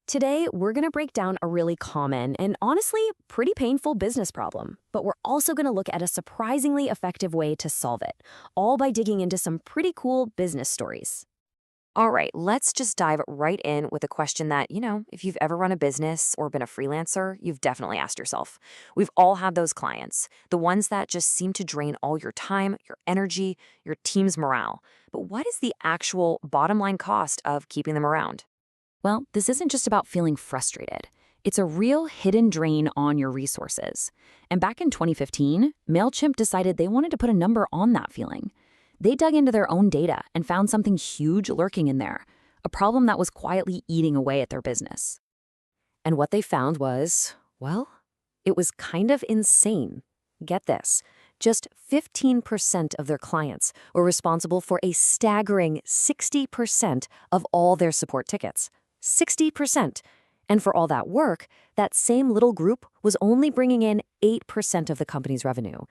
Today, we're going to break down a really common and honestly pretty painful business problem, but we're also going to look at a surprisingly effective way to solve it, all by digging into some pretty cool business stories. All right, let's just dive right in with a question that, if you've ever run a business or been a freelancer, you've definitely asked yourself. We've all had those clients, the ones that just seem to drain all your time, your energy, your team's morale. But what is the actual bottom line cost of keeping them around? Well, this isn't just about feeling frustrated. It's a real hidden drain on your resources. And back in 2015, Mailchimp decided they wanted to put a number on that feeling. They dug into their own data and found something huge lurking in there, a problem that was quietly eating away at their business. And what they found was, well, it was kind of insane. Get this. Just 15% of their clients were responsible for a staggering 60% of all their support tickets. 60%. And for all that work, that same little group was only bringing in 8% of the company's revenue.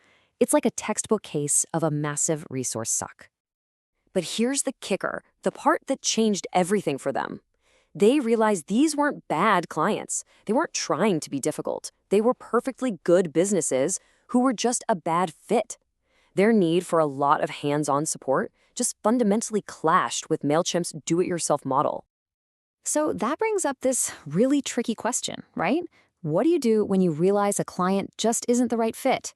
It's like a textbook case of a massive resource suck. But here's the kicker, the part that changed everything for them. They realized these weren't bad clients. They weren't trying to be difficult. They were perfectly good businesses who were just a bad fit. Their need for a lot of hands-on support just fundamentally clashed with Mailchimp's do-it-yourself model. So that brings up this really tricky question, right? What do you do when you realize a client just isn't the right fit?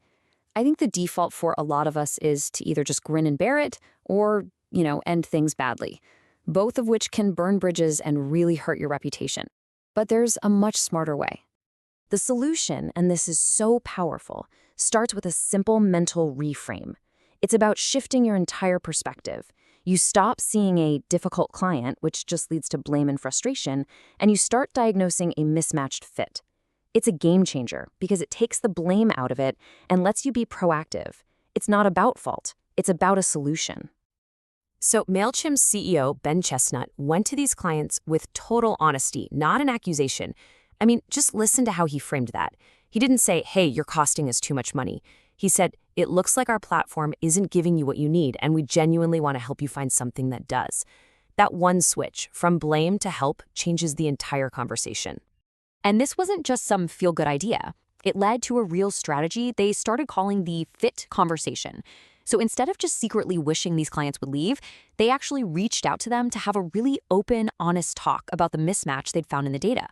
I think the default for a lot of us is to either just grin and bear it or, end things badly, both of which can burn bridges and really hurt your reputation. But there's a much smarter way. The solution, and this is so powerful, starts with a simple mental reframe. It's about shifting your entire perspective. You stop seeing a difficult client, which just leads to blame and frustration, and you start diagnosing a mismatched fit. It's a game changer because it takes the blame out of it and lets you be proactive. It's not about fault. It's about a solution. So Mailchimp's CEO, Ben Chestnut, went to these clients with total honesty, not an accusation. I mean, just listen to how he framed that. He didn't say, hey, you're costing us too much money. He said, it looks like our platform isn't giving you what you need, and we genuinely want to help you find something that does. That one switch, from blame to help, changes the entire conversation. And this wasn't just some feel-good idea. It led to a real strategy they started calling the fit conversation. So instead of just secretly wishing these clients would leave, they actually reached out to them to have a really open, honest talk about the mismatch they'd found in the data.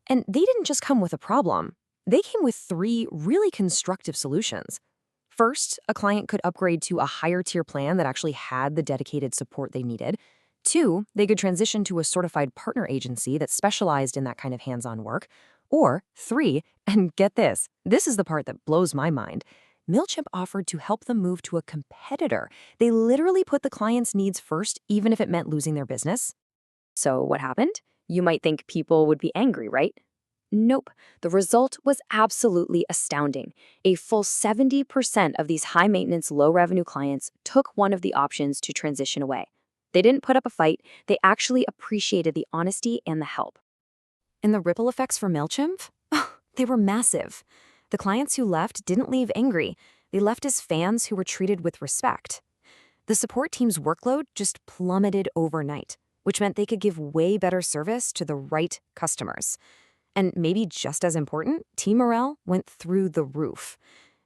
And they didn't just come with a problem. They came with 3 really constructive solutions. First, a client could upgrade to a higher tier plan that actually had the dedicated support they needed. 2, they could transition to a certified partner agency that specialized in that kind of hands-on work. Or 3, and get this is the part that blows my mind, Mailchimp offered to help them move to a competitor. They literally put the client's needs first, even if it meant losing their business. So what happened? You might think people would be angry, right? Nope. The result was absolutely astounding. A full 70% of these high-maintenance, low-revenue clients took one of the options to transition away. They didn't put up a fight. They actually appreciated the honesty and the help. And the ripple effects for Mailchimp? They were massive. The clients who left didn't leave angry. They left as fans who were treated with respect. The support team's workload just plummeted overnight, which meant they could give way better service to the right customers. And maybe just as important, team morale went through the roof.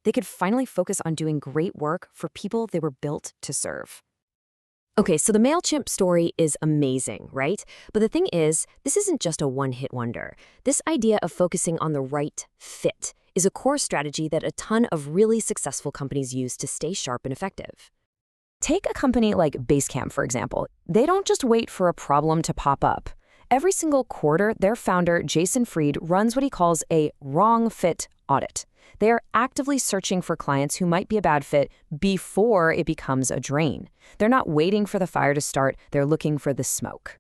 They could finally focus on doing great work for people they were built to serve. Okay, so the Mailchimp story is amazing, right? But the thing is, this isn't just a one-hit wonder. This idea of focusing on the right fit is a core strategy that a ton of really successful companies use to stay sharp and effective. Take a company like Basecamp, for example. They don't just wait for a problem to pop up. Every single quarter, their founder, Jason Fried, runs what he calls a wrong fit audit. They are actively searching for clients who might be a bad fit before it becomes a drain. They're not waiting for the fire to start, they're looking for the smoke.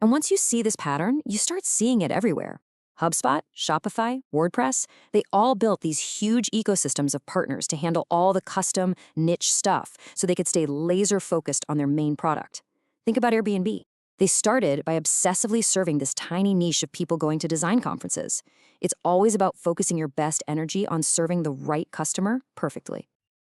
And once you see this pattern, you start seeing it everywhere. HubSpot, Shopify, WordPress, they all built these huge ecosystems of partners to handle all the custom, niche stuff so they could stay laser focused on their main product. Think about Airbnb. They started by obsessively serving this tiny niche of people going to design conferences. It's always about focusing your best energy on serving the right customer perfectly.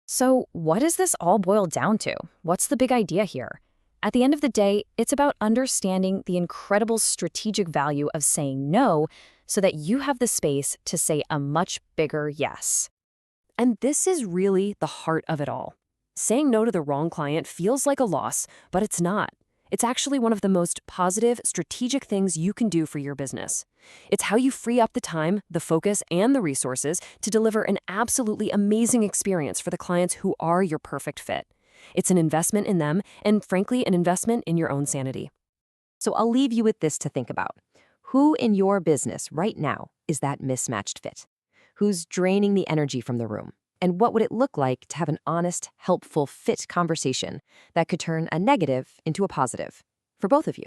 So what does this all boil down to? What's the big idea here? At the end of the day, it's about understanding the incredible strategic value of saying no so that you have the space to say a much bigger yes. And this is really the heart of it all. Saying no to the wrong client feels like a loss, but it's not. It's actually one of the most positive, strategic things you can do for your business. It's how you free up the time, the focus, and the resources to deliver an absolutely amazing experience for the clients who are your perfect fit. It's an investment in them and, frankly, an investment in your own sanity. So I'll leave you with this to think about. Who in your business right now is that mismatched fit? Who's draining the energy from the room? And what would it look like to have an honest, helpful fit conversation that could turn a negative into a positive for both of you?